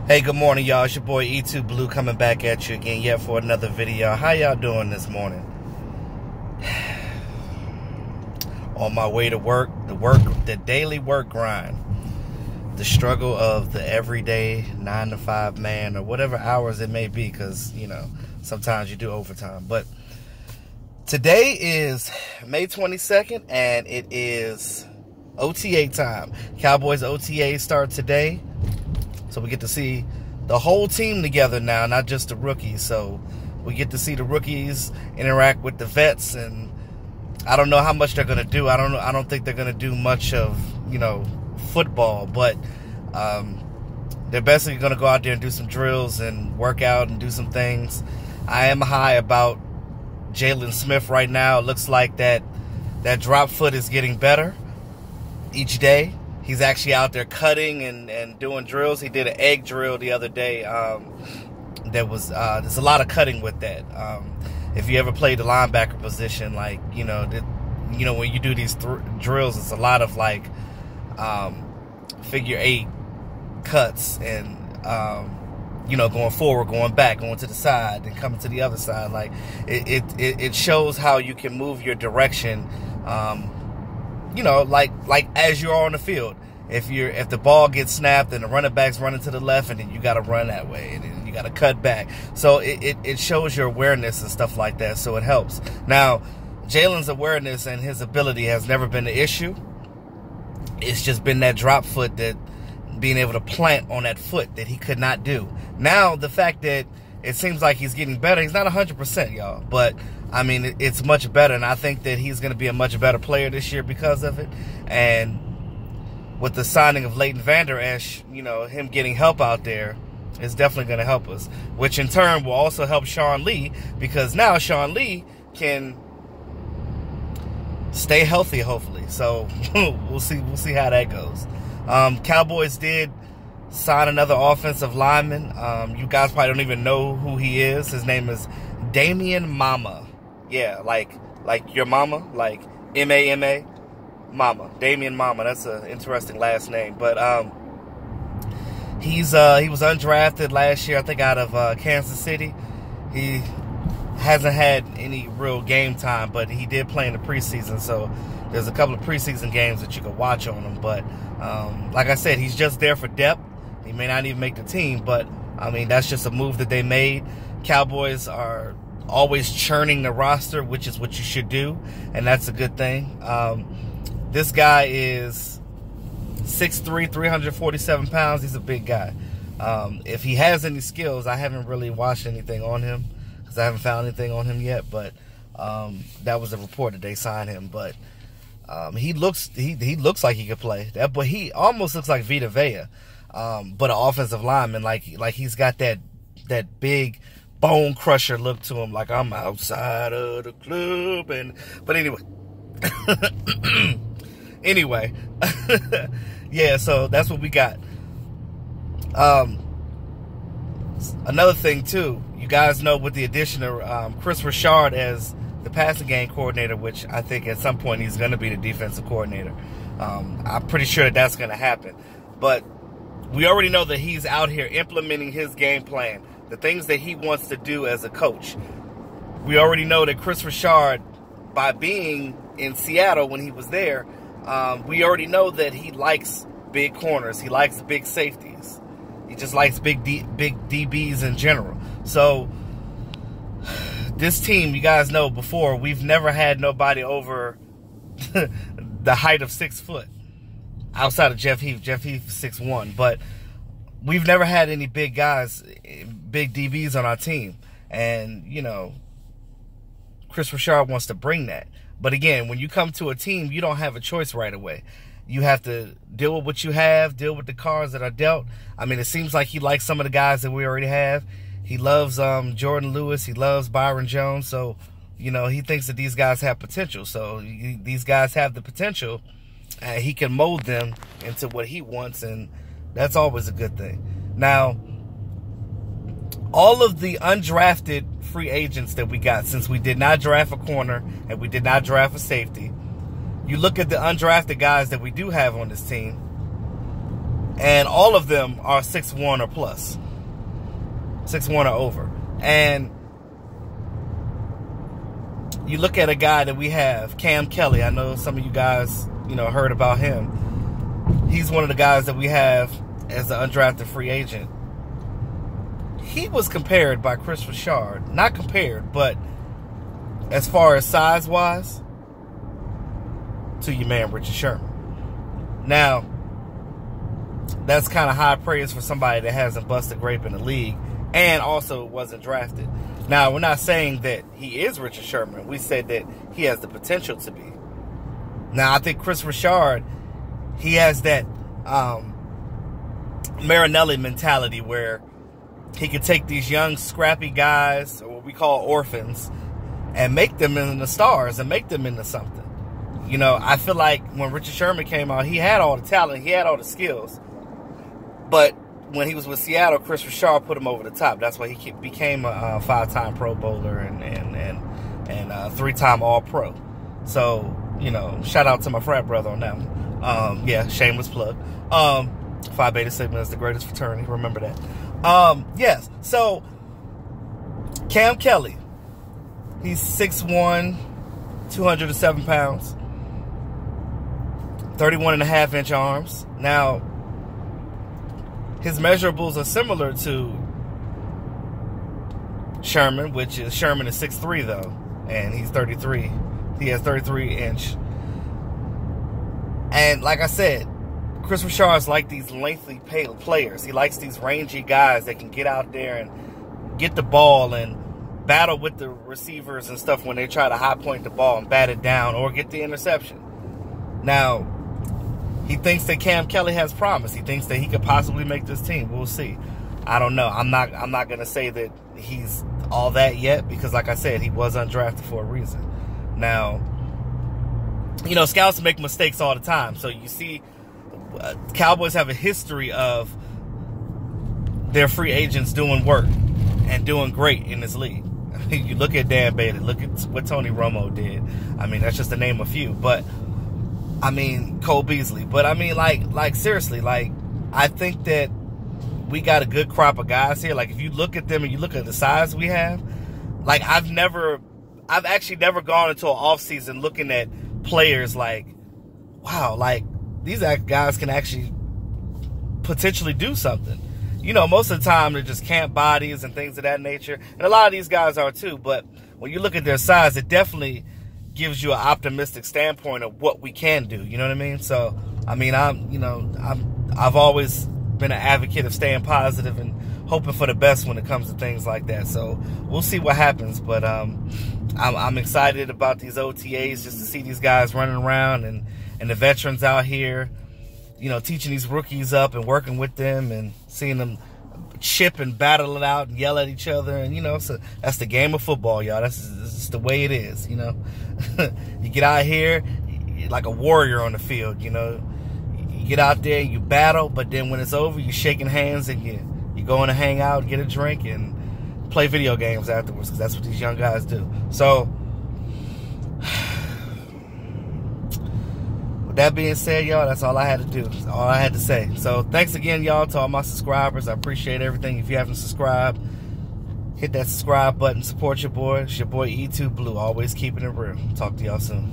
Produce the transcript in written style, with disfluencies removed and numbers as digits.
Hey, good morning, y'all. It's your boy E2 Blue coming back at you again yet for another video. How y'all doing this morning? On my way to work, the daily work grind, the struggle of the everyday 9 to 5 man, or whatever hours it may be, because, you know, sometimes you do overtime. But today is May 22nd, and it is OTA time. Cowboys OTA start today. So we get to see the whole team together now, not just the rookies. So we get to see the rookies interact with the vets, and I don't know how much they're going to do. I don't think they're going to do much of, you know, football, but they're basically going to go out there and do some drills and work out and do some things. I am high about Jalen Smith right now. It looks like that drop foot is getting better each day. He's actually out there cutting and doing drills. He did an egg drill the other day. There's a lot of cutting with that. If you ever played the linebacker position, like, you know, when you do these drills, it's a lot of like figure 8 cuts and you know, going forward, going back, going to the side, and coming to the other side. Like it shows how you can move your direction. You know, like as you're on the field. If the ball gets snapped and the running back's running to the left, and then you got to run that way, and then you got to cut back. So it shows your awareness and stuff like that. So it helps. Now, Jalen's awareness and his ability has never been an issue. It's just been that drop foot, that being able to plant on that foot that he could not do. Now, the fact that it seems like he's getting better. He's not 100%, y'all, but I mean, it's much better, and I think that he's going to be a much better player this year because of it. And with the signing of Leighton Vander Esch, you know, him getting help out there is definitely going to help us, which in turn will also help Sean Lee, because now Sean Lee can stay healthy, hopefully. So we'll see how that goes. Cowboys did sign another offensive lineman. You guys probably don't even know who he is. His name is Damian Mama. Yeah, like your mama, like M-A-M-A, Mama. Damian Mama. That's an interesting last name. But he was undrafted last year, I think, out of Kansas City. He hasn't had any real game time, but he did play in the preseason. So there's a couple of preseason games that you can watch on him. But like I said, he's just there for depth. He may not even make the team, but I mean, that's just a move that they made. Cowboys are always churning the roster, which is what you should do, and that's a good thing. This guy is 6'3", 347 pounds. He's a big guy. If he has any skills, I haven't really watched anything on him because I haven't found anything on him yet, but that was a report that they signed him. But he looks like he could play. That boy, he almost looks like Vita Vea, but an offensive lineman. Like he's got that big bone crusher look to him, like I'm outside of the club. But anyway, yeah, so that's what we got. Another thing too, you guys know, with the addition of Chris Richard as the passing game coordinator, which I think at some point he's going to be the defensive coordinator. I'm pretty sure that's going to happen. But we already know that he's out here implementing his game plan, the things that he wants to do as a coach. We already know that Chris Richard, by being in Seattle when he was there, we already know that he likes big corners. He likes big safeties. He just likes big DBs in general. So this team, you guys know before, we've never had nobody over the height of 6 foot outside of Jeff Heath. Jeff Heath is 6'1", but we've never had any big guys, big DBs on our team. And, you know, Chris Richard wants to bring that. But again, when you come to a team, you don't have a choice right away. You have to deal with what you have, deal with the cards that are dealt. I mean, it seems like he likes some of the guys that we already have. He loves Jordan Lewis. He loves Byron Jones. So, you know, he thinks that these guys have potential. So these guys have the potential. He can mold them into what he wants, and that's always a good thing. Now, all of the undrafted free agents that we got, since we did not draft a corner and we did not draft a safety, you look at the undrafted guys that we do have on this team, And all of them are 6'1" or plus. 6'1" or over. And you look at a guy that we have, Cam Kelly. I know some of you guys, heard about him. He's one of the guys that we have as an undrafted free agent. He was compared by Chris Richard. Not compared, but as far as size-wise, to your man, Richard Sherman. Now, that's kind of high praise for somebody that hasn't busted grape in the league and also wasn't drafted. Now, we're not saying that he is Richard Sherman. We said that he has the potential to be. Now, I think Chris Richard, he has that Marinelli mentality where he could take these young, scrappy guys, or what we call orphans, and make them into stars and make them into something. I feel like when Richard Sherman came out, he had all the talent, he had all the skills. But when he was with Seattle, Chris Richard put him over the top. That's why he became a 5-time Pro Bowler and 3-time All-Pro. So, shout out to my frat brother on that one. Yeah, shameless plug. Phi Beta Sigma is the greatest fraternity. Remember that. Yes. So, Cam Kelly. He's 6'1", 207 pounds. 31.5-inch arms. Now, his measurables are similar to Sherman, which is Sherman is 6'3", though, and he's 33. He has 33-inch. And like I said, Chris Richard's like these lengthy players. He likes these rangy guys that can get out there and get the ball and battle with the receivers and stuff when they try to high point the ball and bat it down or get the interception. Now, he thinks that Cam Kelly has promise. He thinks that he could possibly make this team. We'll see. I don't know. I'm not going to say that he's all that yet because, like I said, he was undrafted for a reason. Now, scouts make mistakes all the time. So you see, Cowboys have a history of their free agents doing work and doing great in this league. You look at Dan Bailey. Look at what Tony Romo did. I mean, that's just to name a few. But Cole Beasley. But like seriously, I think that we got a good crop of guys here. Like, if you look at them and you look at the size we have, I've actually never gone into an offseason looking at players like, wow, these guys can actually potentially do something. Most of the time they're just camp bodies and things of that nature. And a lot of these guys are too. But when you look at their size, it definitely gives you an optimistic standpoint of what we can do. You know what I mean? So, I've always been an advocate of staying positive and hoping for the best when it comes to things like that. So we'll see what happens. But I'm excited about these OTAs just to see these guys running around and the veterans out here, teaching these rookies up and working with them and seeing them chip and battle it out and yell at each other. And, so that's the game of football, y'all. That's just the way it is, You get out here, you're like a warrior on the field, You get out there, you battle, but then when it's over, you're shaking hands and you go in to hang out, get a drink, and play video games afterwards, because that's what these young guys do. So, with that being said, y'all, that's all I had to do. That's all I had to say. So, thanks again, y'all, to all my subscribers. I appreciate everything. If you haven't subscribed, hit that subscribe button. Support your boy. It's your boy E2 Blue. Always keeping it real. Talk to y'all soon.